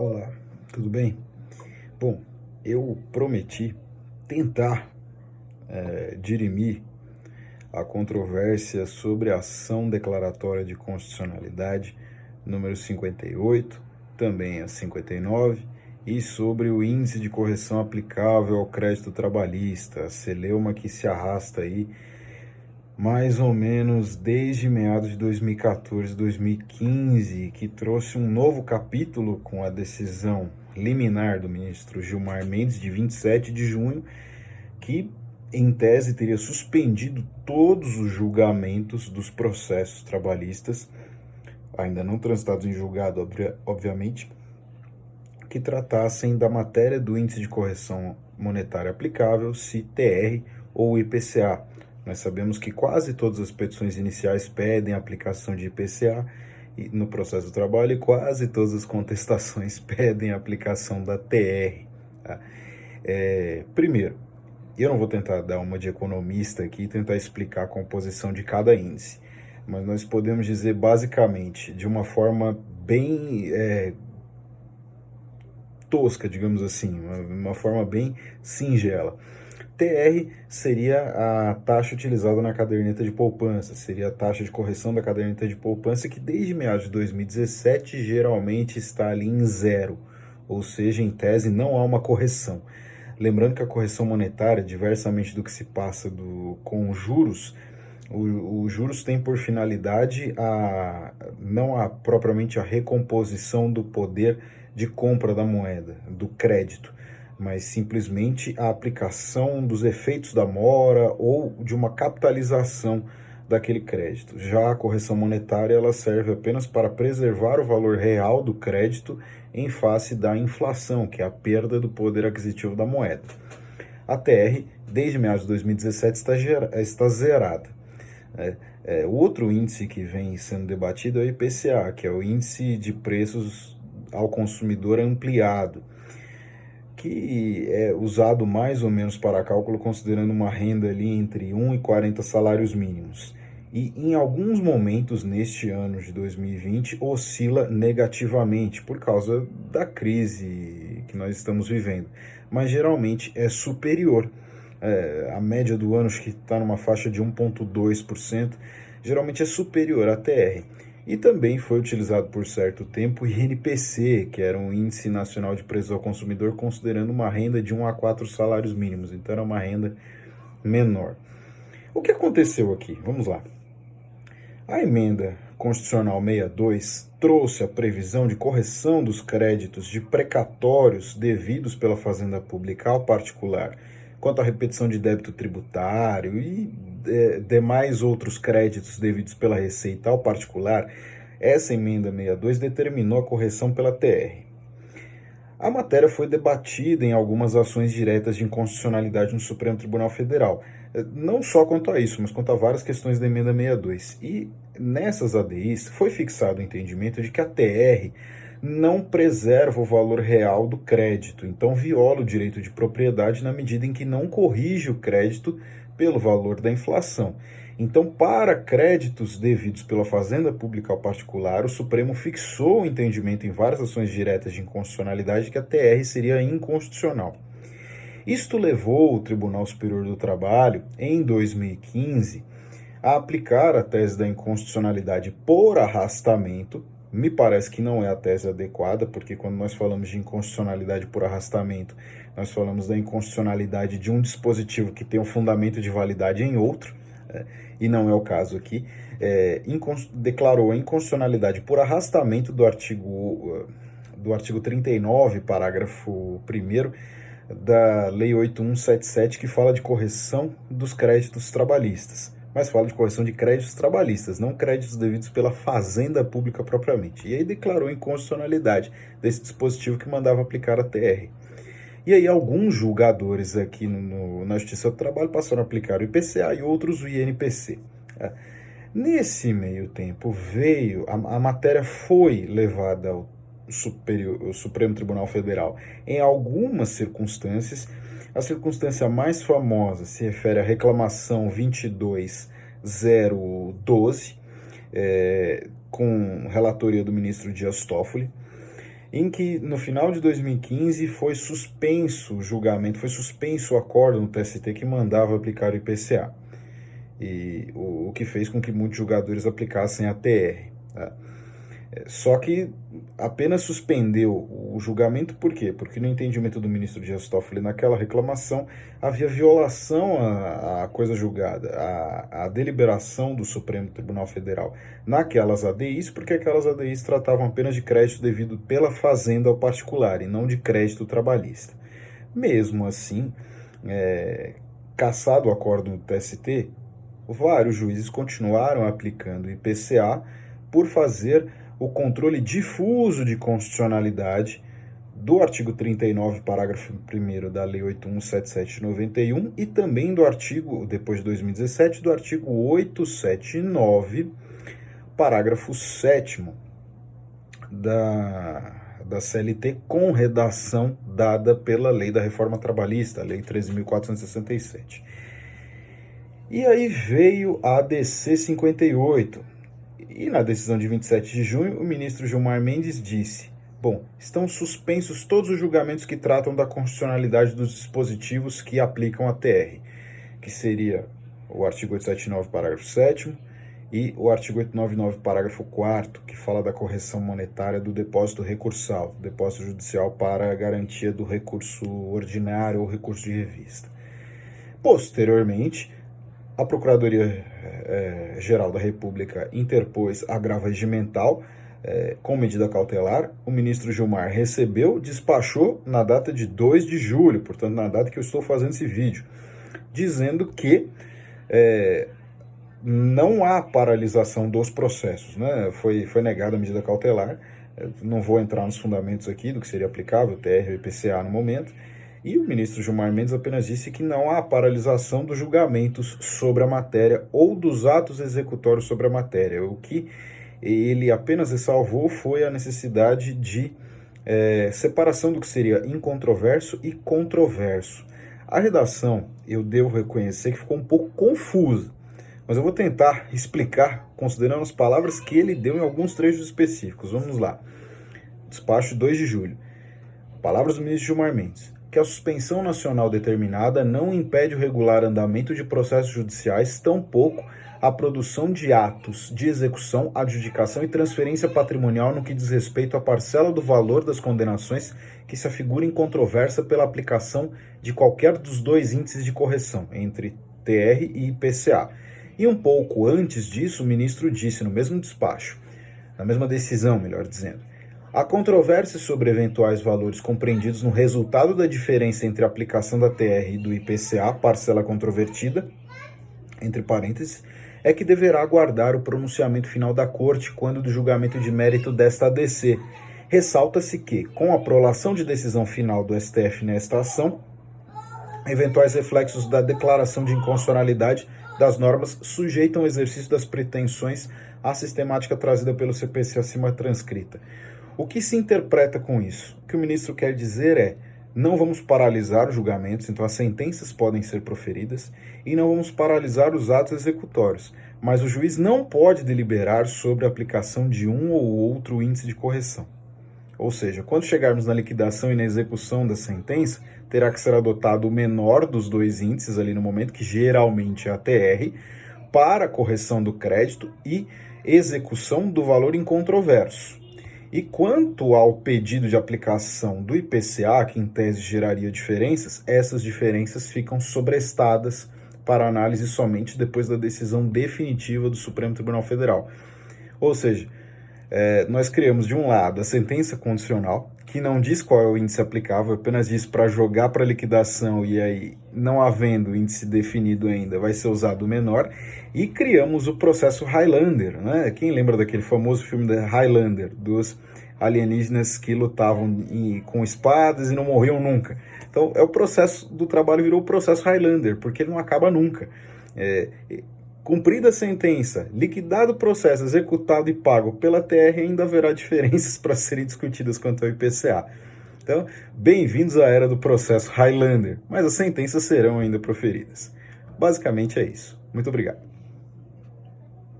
Olá, tudo bem? Bom, eu prometi tentar dirimir a controvérsia sobre a ação declaratória de constitucionalidade número 58, também a 59, e sobre o índice de correção aplicável ao crédito trabalhista, a celeuma que se arrasta aí mais ou menos desde meados de 2014, 2015, que trouxe um novo capítulo com a decisão liminar do ministro Gilmar Mendes, de 27 de junho, que, em tese, teria suspendido todos os julgamentos dos processos trabalhistas, ainda não transitados em julgado, obviamente, que tratassem da matéria do índice de correção monetária aplicável, CTR ou IPCA. Nós sabemos que quase todas as petições iniciais pedem a aplicação de IPCA no processo do trabalho e quase todas as contestações pedem a aplicação da TR. Tá? Primeiro, eu não vou tentar dar uma de economista aqui e tentar explicar a composição de cada índice, mas nós podemos dizer basicamente, de uma forma bem tosca, digamos assim, uma forma bem singela. TR seria a taxa utilizada na caderneta de poupança, seria a taxa de correção da caderneta de poupança, que desde meados de 2017 geralmente está ali em zero, ou seja, em tese não há uma correção. Lembrando que a correção monetária, diversamente do que se passa com os juros, os juros tem por finalidade não propriamente a recomposição do poder de compra da moeda, do crédito, mas simplesmente a aplicação dos efeitos da mora ou de uma capitalização daquele crédito. Já a correção monetária ela serve apenas para preservar o valor real do crédito em face da inflação, que é a perda do poder aquisitivo da moeda. A TR, desde meados de 2017, está zerada. O outro índice que vem sendo debatido é o IPCA, que é o Índice de Preços ao Consumidor Ampliado, que é usado mais ou menos para cálculo considerando uma renda ali entre 1 e 40 salários mínimos. E em alguns momentos neste ano de 2020 oscila negativamente por causa da crise que nós estamos vivendo, mas geralmente é superior. A média do ano acho que está numa faixa de 1,2%, geralmente é superior à TR. E também foi utilizado por certo tempo o INPC, que era um Índice Nacional de Preços ao Consumidor, considerando uma renda de 1 a 4 salários mínimos, então era uma renda menor. O que aconteceu aqui? Vamos lá. A emenda constitucional 62 trouxe a previsão de correção dos créditos de precatórios devidos pela Fazenda Pública ao particular, quanto à repetição de débito tributário e demais outros créditos devidos pela Receita ao particular. Essa emenda 62 determinou a correção pela TR. A matéria foi debatida em algumas ações diretas de inconstitucionalidade no Supremo Tribunal Federal, não só quanto a isso, mas quanto a várias questões da emenda 62. E nessas ADIs foi fixado o entendimento de que a TR não preserva o valor real do crédito, então viola o direito de propriedade na medida em que não corrige o crédito pelo valor da inflação. Então, para créditos devidos pela Fazenda Pública ao particular, o Supremo fixou o entendimento em várias ações diretas de inconstitucionalidade de que a TR seria inconstitucional. Isto levou o Tribunal Superior do Trabalho, em 2015, a aplicar a tese da inconstitucionalidade por arrastamento. Me parece que não é a tese adequada, porque quando nós falamos de inconstitucionalidade por arrastamento, nós falamos da inconstitucionalidade de um dispositivo que tem um fundamento de validade em outro, e não é o caso aqui. Declarou a inconstitucionalidade por arrastamento do artigo 39, parágrafo 1º, da Lei 8.177, que fala de correção dos créditos trabalhistas. Mas fala de correção de créditos trabalhistas, não créditos devidos pela Fazenda Pública propriamente. E aí declarou inconstitucionalidade desse dispositivo que mandava aplicar a TR. E aí alguns julgadores aqui na Justiça do Trabalho passaram a aplicar o IPCA e outros o INPC. Nesse meio tempo a matéria foi levada ao Supremo Tribunal Federal em algumas circunstâncias. A circunstância mais famosa se refere à reclamação 22012, com relatoria do ministro Dias Toffoli. em que no final de 2015 foi suspenso o julgamento, foi suspenso o acordo no TST que mandava aplicar o IPCA, e o que fez com que muitos julgadores aplicassem a TR. Tá? Só que apenas suspendeu o julgamento, por quê? Porque no entendimento do ministro Dias Toffoli naquela reclamação havia violação à coisa julgada, à deliberação do Supremo Tribunal Federal naquelas ADIs, porque aquelas ADIs tratavam apenas de crédito devido pela fazenda ao particular e não de crédito trabalhista. Mesmo assim, cassado o acordo do TST, vários juízes continuaram aplicando o IPCA por fazer o controle difuso de constitucionalidade do artigo 39, parágrafo 1º da Lei 8.177 de 91 e também do artigo, depois de 2017, do artigo 879, parágrafo 7º da CLT, com redação dada pela Lei da Reforma Trabalhista, a Lei 13.467. E aí veio a ADC 58, e na decisão de 27 de junho, o ministro Gilmar Mendes disse: bom, estão suspensos todos os julgamentos que tratam da constitucionalidade dos dispositivos que aplicam a TR, que seria o artigo 879, parágrafo 7º, e o artigo 899, parágrafo 4º, que fala da correção monetária do depósito recursal, depósito judicial para a garantia do recurso ordinário ou recurso de revista. Posteriormente, a Procuradoria-Geral da República interpôs agravo regimental com medida cautelar. O ministro Gilmar recebeu, despachou na data de 2 de julho, portanto, na data que eu estou fazendo esse vídeo, dizendo que não há paralisação dos processos, né? Foi negada a medida cautelar. Não vou entrar nos fundamentos aqui do que seria aplicável, TR e IPCA no momento. E o ministro Gilmar Mendes apenas disse que não há paralisação dos julgamentos sobre a matéria ou dos atos executórios sobre a matéria. O que ele apenas ressalvou foi a necessidade de separação do que seria incontroverso e controverso. A redação, eu devo reconhecer que ficou um pouco confusa, mas eu vou tentar explicar considerando as palavras que ele deu em alguns trechos específicos. Vamos lá. Despacho 2 de julho. Palavras do ministro Gilmar Mendes: que a suspensão nacional determinada não impede o regular andamento de processos judiciais, tampouco a produção de atos de execução, adjudicação e transferência patrimonial no que diz respeito à parcela do valor das condenações que se afigurem controversa pela aplicação de qualquer dos dois índices de correção, entre TR e IPCA. E um pouco antes disso, o ministro disse no mesmo despacho, na mesma decisão, melhor dizendo: a controvérsia sobre eventuais valores compreendidos no resultado da diferença entre a aplicação da TR e do IPCA, parcela controvertida, entre parênteses, é que deverá aguardar o pronunciamento final da Corte quando do julgamento de mérito desta ADC. Ressalta-se que, com a prolação de decisão final do STF nesta ação, eventuais reflexos da declaração de inconstitucionalidade das normas sujeitam o exercício das pretensões à sistemática trazida pelo CPC acima transcrita. O que se interpreta com isso? O que o ministro quer dizer é: não vamos paralisar os julgamentos, então as sentenças podem ser proferidas, e não vamos paralisar os atos executórios, mas o juiz não pode deliberar sobre a aplicação de um ou outro índice de correção. Ou seja, quando chegarmos na liquidação e na execução da sentença, terá que ser adotado o menor dos dois índices ali no momento, que geralmente é a TR, para a correção do crédito e execução do valor incontroverso. E quanto ao pedido de aplicação do IPCA, que em tese geraria diferenças, essas diferenças ficam sobrestadas para análise somente depois da decisão definitiva do Supremo Tribunal Federal. Ou seja, nós criamos de um lado a sentença condicional, que não diz qual é o índice aplicável, apenas diz para jogar para liquidação e aí, não havendo índice definido ainda, vai ser usado o menor, e criamos o processo Highlander, né? Quem lembra daquele famoso filme da Highlander, dos alienígenas que lutavam com espadas e não morriam nunca? Então, o processo do trabalho virou o processo Highlander, porque ele não acaba nunca. Cumprida a sentença, liquidado o processo, executado e pago pela TR, ainda haverá diferenças para serem discutidas quanto ao IPCA. Então, bem-vindos à era do processo Highlander, mas as sentenças serão ainda proferidas. Basicamente é isso. Muito obrigado.